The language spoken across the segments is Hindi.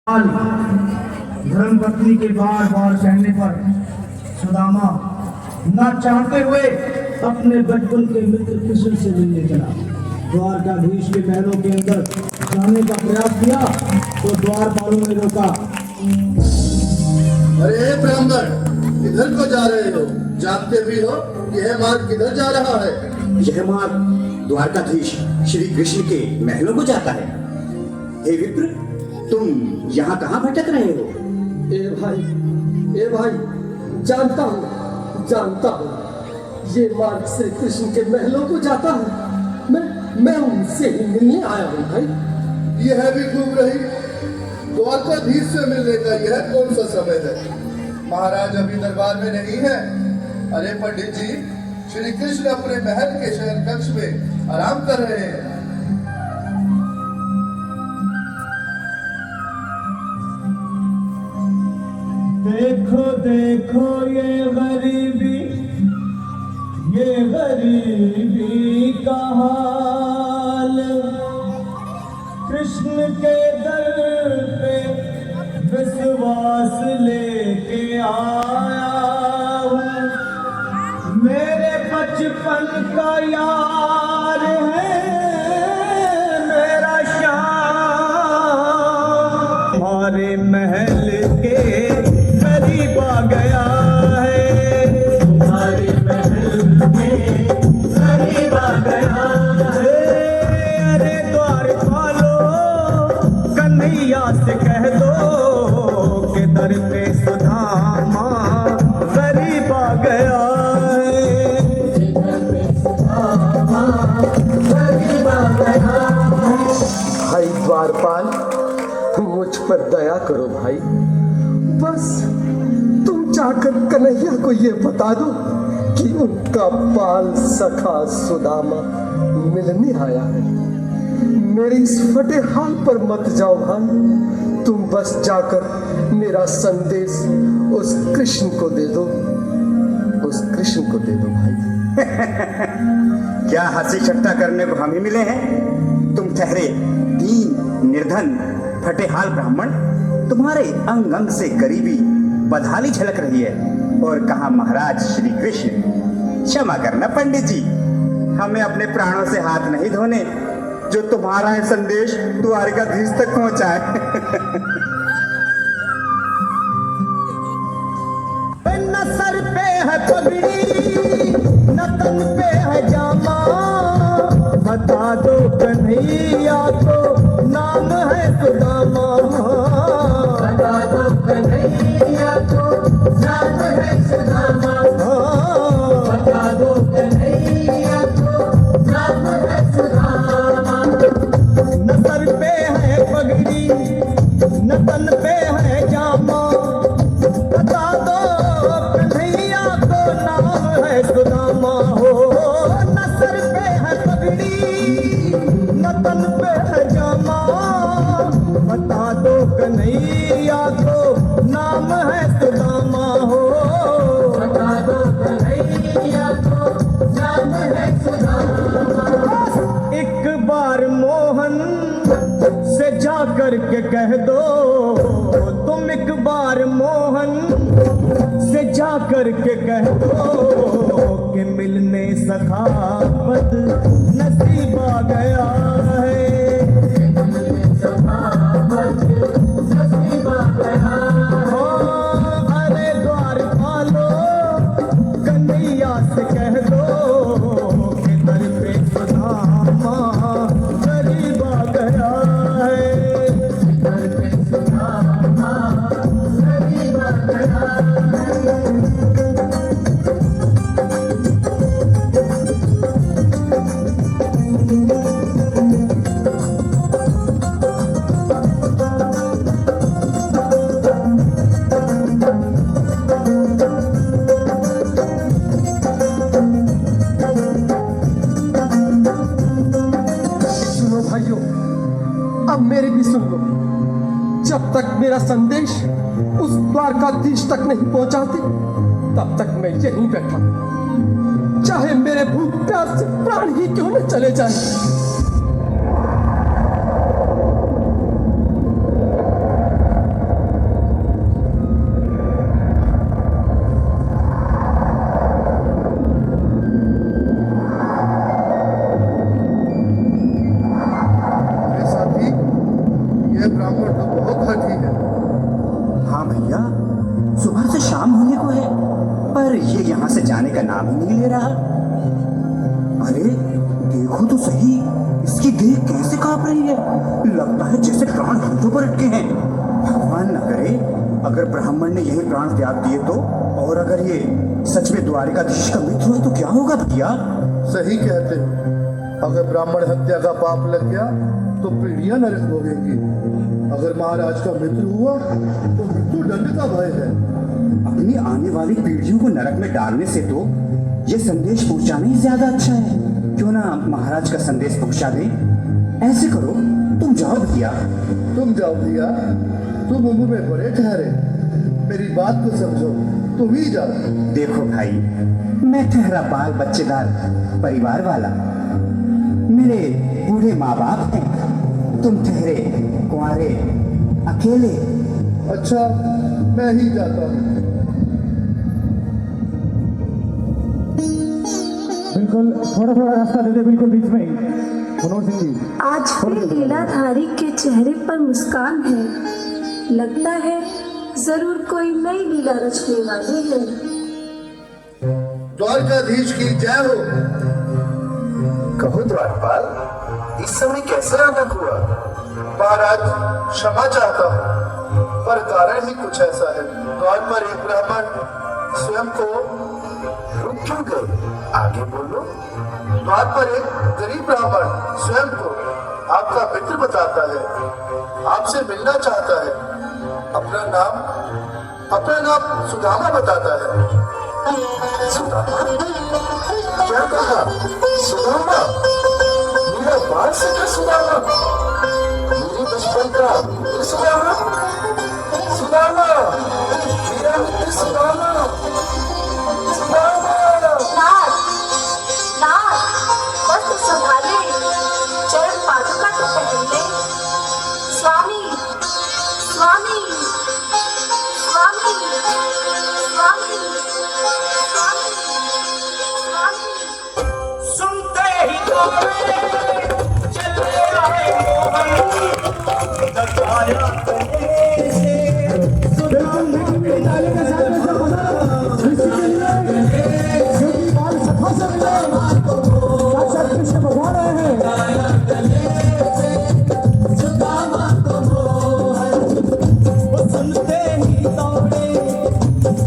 धर्म पत्नी के बार बार कहने पर सुदामा न चाहते हुए अपने बचपन के मित्र कृष्ण से मिलने चला। द्वारकाधीश के महलों के अंदर जाने का प्रयास किया तो द्वारपालों ने रोका। अरे ब्राह्मण, किधर को जा रहे हो? जानते भी हो यह मार्ग किधर जा रहा है? यह मार्ग द्वारकाधीश श्री कृष्ण के महलों को जाता है। हे विप्र, तुम यहाँ कहाँ भटक रहे हो? ए भाई, जानता हूँ ये मार्ग श्री कृष्ण के महलों को जाता है। मैं उनसे ही मिलने आया हूँ भाई। यह भी घूम रही द्वारकाधीश से मिलने का यह कौन सा समय है? महाराज अभी दरबार में नहीं है। अरे पंडित जी, श्री कृष्ण अपने महल के शयन कक्ष में आराम कर रहे हैं। देखो देखो ये गरीबी का हाल, कृष्ण के दर पे विश्वास लेके आया हूँ। मेरे बचपन का यार है मेरा श्याम, हमारे महल के करीब आ गया है, हमारे महल के करीब आ गया है। अरे द्वारपालो, कन्हैया से कह दो कि दर पे सुदामा करीब आ गया है, दर पे सुदामा करीब आ गया है। भाई द्वारपाल, मुझ पर दया करो भाई। बस तुम जाकर कन्हैया को ये बता दो कि उनका बाल सखा सुदामा मिलने आया है। मेरे इस फटे हाल पर मत जाओ भाई। तुम बस जाकर मेरा संदेश उस कृष्ण को दे दो, उस कृष्ण को दे दो भाई। क्या हंसी ठट्टा करने को हम ही मिले हैं? तुम ठहरे दीन निर्धन फटे हाल ब्राह्मण, तुम्हारे अंग अंग से गरीबी बदहाली झलक रही है। और कहा महाराज श्री कृष्ण? क्षमा करना पंडित जी, हमें अपने प्राणों से हाथ नहीं धोने जो तुम्हारा है संदेश द्वारकाधीश तक पहुंचाए। न सर पे है पगड़ी, न तन पे है जामा, बता दो कन्हैया को नाम है सुदामा, बता दो कन्हैया को नाम है सुदामा, बता दो कन्हैया को नाम है सुदामा। न सर पे है पगड़ी, न तन पे है जामा, बता दो कन्हैया को नाम है सुदामा हो। न सर पे है पगड़ी, न तन पे है जामा, बता दो कन्हैया को नाम है सुदामा हो, बता दो कन्हैया को नाम है सुदामा। एक बार मोहन से जा कर के कह दो, तुम एक बार मोहन से जा कर के कह दो कि मिलने सखावत नसीब आ गया है, मिलने सखावत नसीब आ गया है। अरे द्वारपालो, कन्हैया से कह दो कि दर पे सुदामा करीब आ गया है, दर पे सुदामा करीब आ गया है। सुनो भाइयों, अब मेरी भी सुन लो। जब तक मेरा संदेश उस द्वारकाधीश तक नहीं पहुंचाते, तब तक मैं यहीं बैठा, चाहे मेरे भूख प्यास से प्राण ही क्यों न चले जाए। बहुत घटी है। हाँ भैया, सुबह से शाम होने को है, पर ये यहाँ से जाने का नाम ही नहीं ले रहा। अरे देखो तो सही, इसकी देह कैसे कांप रही है। लगता है जैसे प्राण हाथों पर अटके हैं। भगवान न करे अगर ब्राह्मण ने यही प्राण त्याग दिए तो, और अगर ये सच में द्वारिकाधीश का मित्र हुआ तो क्या होगा भैया? सही कहते हो। अगर ब्राह्मण हत्या का पाप लग गया तो पीढ़ियां नरक भोगेंगी। अगर महाराज का मित्र हुआ तो मृत्यु दंड का भय है। अपनी आने वाली पीढ़ियों को नरक में डालने से तो ये संदेश पहुंचाना ही ज्यादा अच्छा है। क्यों ना महाराज का संदेश पहुंचा दे। ऐसे करो, तुम जाओ भैया। तुम जाओ भैया, तुम उम्र में बड़े ठहरे, मेरी बात को समझो, तुम ही जाओ। देखो भाई, मैं ठहरा बाल बच्चेदार परिवार वाला, मेरे बूढ़े माँ बाप हैं, तुम ठहरे कुंवारे अकेले। अच्छा, मैं ही जाता हूँ। बिल्कुल, थोड़ा थोड़ा रास्ता दे दे, बिल्कुल बीच में ही। मनोहर सिंह जी, आज भी लीलाधारी के चेहरे पर मुस्कान है। लगता है जरूर कोई नई लीला रचने वाले हैं। द्वारकाधीश की जय हो। कहो द्वारपाल, इस समय कैसे आना हुआ? महाराज, क्षमा चाहता हूँ, पर कारण ही कुछ ऐसा है। द्वार पर एक ब्राह्मण स्वयं को रुक क्यों गए? आगे बोलो। द्वार पर एक गरीब ब्राह्मण स्वयं को आपका मित्र बताता है, आपसे मिलना चाहता है। अपना नाम सुदामा बताता है। सुदामा? क्या कहा? सुदामा? मेरा बाल सखा सुदामा? मेरे बचपन का मित्र सुदामा? सुदामा, मेरा मित्र सुदामा? सुदामा! नाथ, नाथ, वस्त्र संभाले, चरण पादुका तो पहले। स्वामी, स्वामी, स्वामी, स्वामी, स्वामी, स्वामी। सुनते ही दौड़े चले आए मोहन, दगाया गले से सुदामा के नाले के साथ में क्योंकि बाल सफा से मिले, साक्षात कृष्ण भगवान आए हैं। सुदामा को मोहन, वो सुनते ही दौड़े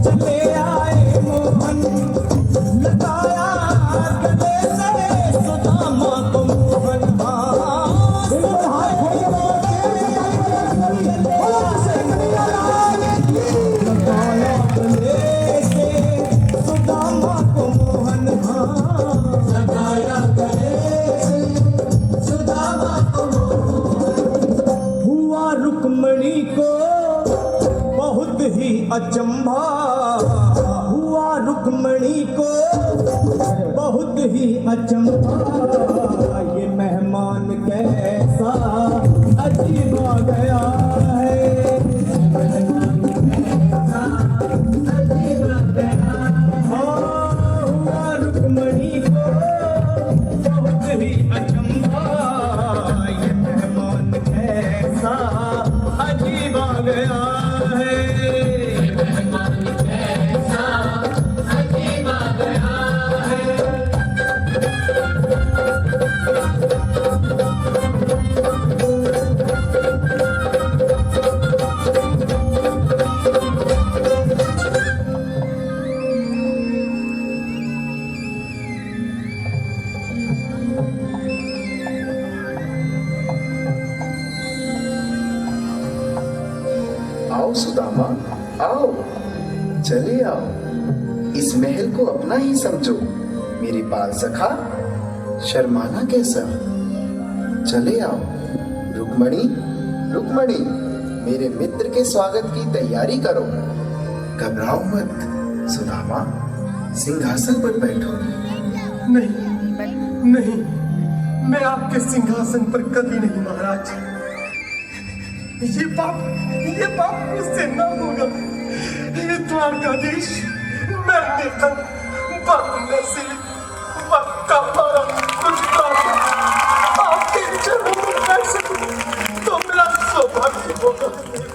चले आए मोहन, लगाया गले से सुदामा को मोहन। बिल्कुल हाथ खोल के लगाया गले से सुदामा को मोहन। लगाया गले से सुदामा को मोहन। हुआ रुक्मणी को बहुत ही अचंभा, हुआ रुक्मणी को बहुत ही अचंभा। ये मेहमान कैसा अजीब आ गया है। हुआ रुक्मणी को बहुत ही अचंभा। ये मेहमान कैसा अजीब आ गया है। आओ सुदामा, आओ, चले आओ। इस महल को अपना ही समझो। मेरे बाल सखा, शर्माना कैसा? चले आओ। रुक्मणी, रुक्मणी, मेरे मित्र के स्वागत की तैयारी करो। घबराओ मत। सुदामा, सिंहासन पर बैठो। नहीं, नहीं, मैं आपके सिंहासन पर कभी नहीं महाराज। ये पाप मुझसे न होगा। ये द्वारकाधीश, मैं देखा बदनसीब, बदकफारा कुत्ता आपके चरणों में बैठ सकूं तो मेरा सौभाग्य होगा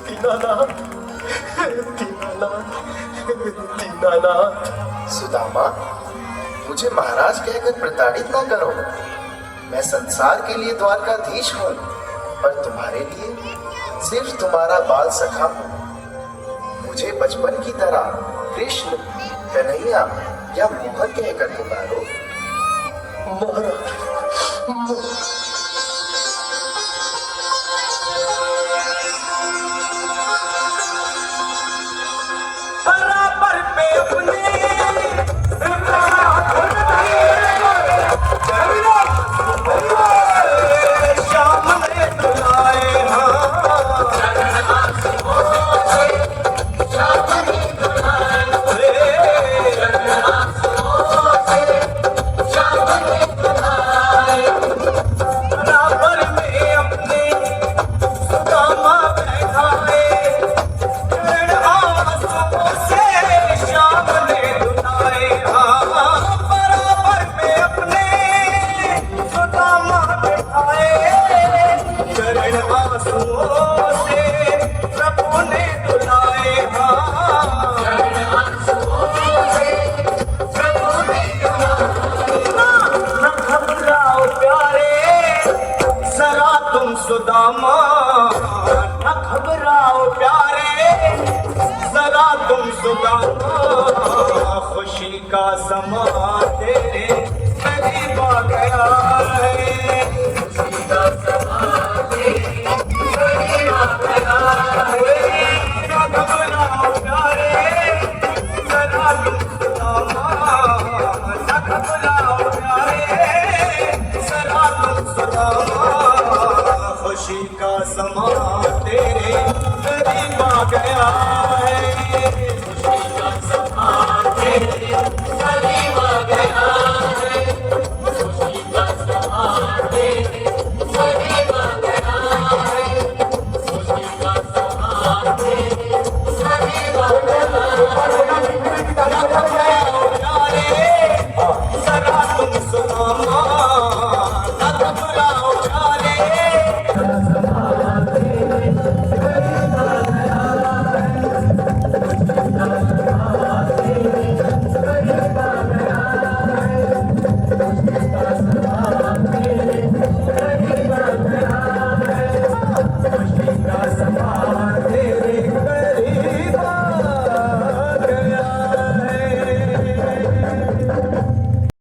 दीनानाथ, दीनानाथ, दीनानाथ। सुदामा, मुझे महाराज कहकर प्रताड़ित ना करो। मैं संसार के लिए द्वारकाधीश हूँ, पर तुम्हारे लिए सिर्फ तुम्हारा बाल सखा हूँ। मुझे बचपन की तरह कृष्ण, कन्हैया या मोहन कहकर पुकारो। बराबर पे अपने श्याम ने बुलाए बराबर में अपने सुदामा बैठा है, चरण आंसुओं से श्याम ने धुलाए। बराबर में अपने सुदामा बैठाए, चरण आंसुओं से प्रभु ने धुलाए। न घबराओ प्यारे जरा तुम सुदामा, न घबराओ प्यारे जरा तुम सुदामा। खुशी का समा तेरे करीब आ गया है, खुशी का समा तेरे करीब आ गया है। न घबराओ प्यारे जरा तुम सुदामा, न घबराओ प्यारे जरा तुम सुदामा। खुशी का समा तेरे करीब आ गया।